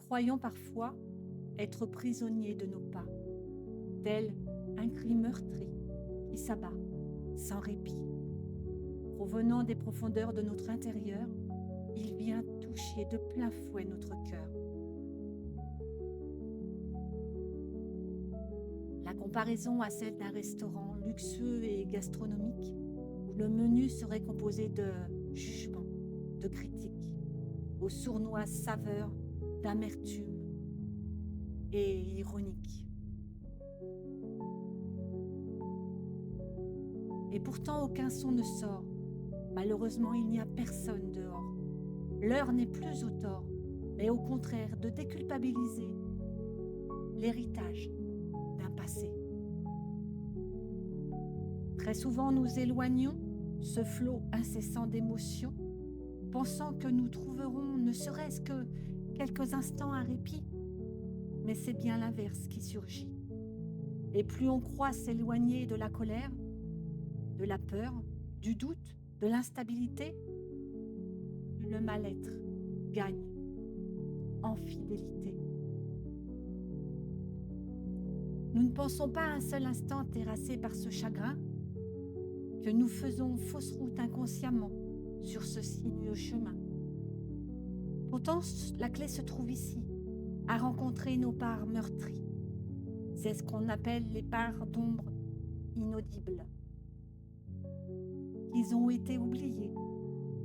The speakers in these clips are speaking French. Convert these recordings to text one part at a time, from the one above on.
croyons parfois être prisonniers de nos pas, tel un cri meurtri qui s'abat sans répit. Provenant des profondeurs de notre intérieur, il vient toucher de plein fouet notre cœur. La comparaison à celle d'un restaurant luxueux et gastronomique, où le menu serait composé de jugements, de critiques, aux sournoises saveurs d'amertume et ironique. Et pourtant aucun son ne sort. Malheureusement, il n'y a personne dehors. L'heure n'est plus au tort, mais au contraire de déculpabiliser l'héritage d'un passé. Très souvent, nous éloignons ce flot incessant d'émotions, pensant que nous trouverons ne serait-ce que quelques instants un répit. Mais c'est bien l'inverse qui surgit. Et plus on croit s'éloigner de la colère, de la peur, du doute, de l'instabilité, plus le mal-être gagne en fidélité. Nous ne pensons pas un seul instant terrassés par ce chagrin que nous faisons fausse route inconsciemment sur ce sinueux chemin. Pourtant, la clé se trouve ici, à rencontrer nos parts meurtries. C'est ce qu'on appelle les parts d'ombre inaudibles. Ils ont été oubliés,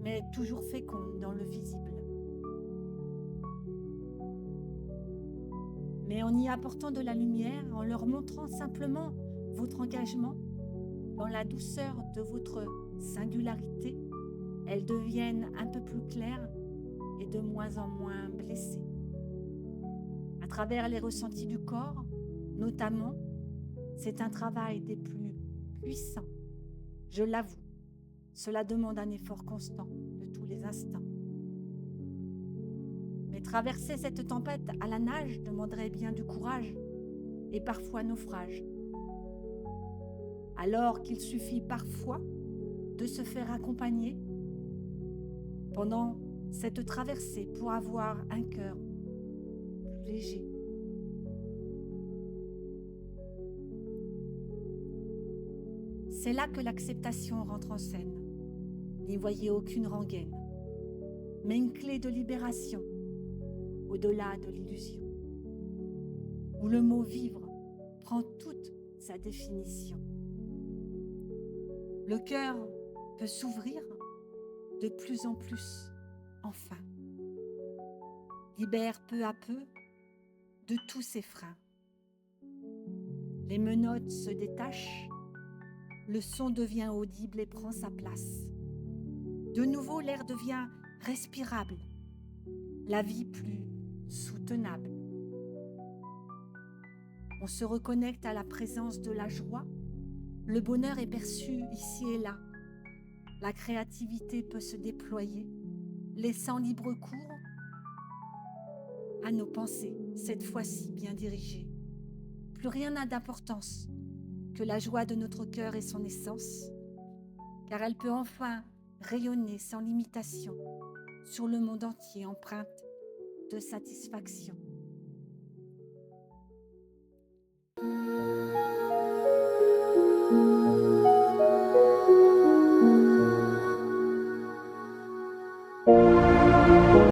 mais toujours fécondes dans le visible. Mais en y apportant de la lumière, en leur montrant simplement votre engagement, dans la douceur de votre singularité, elles deviennent un peu plus claires et de moins en moins blessées. À travers les ressentis du corps, notamment, c'est un travail des plus puissants. Je l'avoue, cela demande un effort constant de tous les instants. Mais traverser cette tempête à la nage demanderait bien du courage et parfois naufrage. Alors qu'il suffit parfois de se faire accompagner pendant cette traversée pour avoir un cœur plus léger. C'est là que l'acceptation rentre en scène. N'y voyez aucune rengaine, mais une clé de libération au-delà de l'illusion, où le mot vivre prend toute sa définition. Le cœur peut s'ouvrir de plus en plus, enfin. Libère peu à peu de tous ses freins. Les menottes se détachent, le son devient audible et prend sa place. De nouveau, l'air devient respirable, la vie plus soutenable. On se reconnecte à la présence de la joie. Le bonheur est perçu ici et là. La créativité peut se déployer, laissant libre cours à nos pensées, cette fois-ci bien dirigées. Plus rien n'a d'importance que la joie de notre cœur et son essence, car elle peut enfin rayonner sans limitation sur le monde entier, empreinte de satisfaction.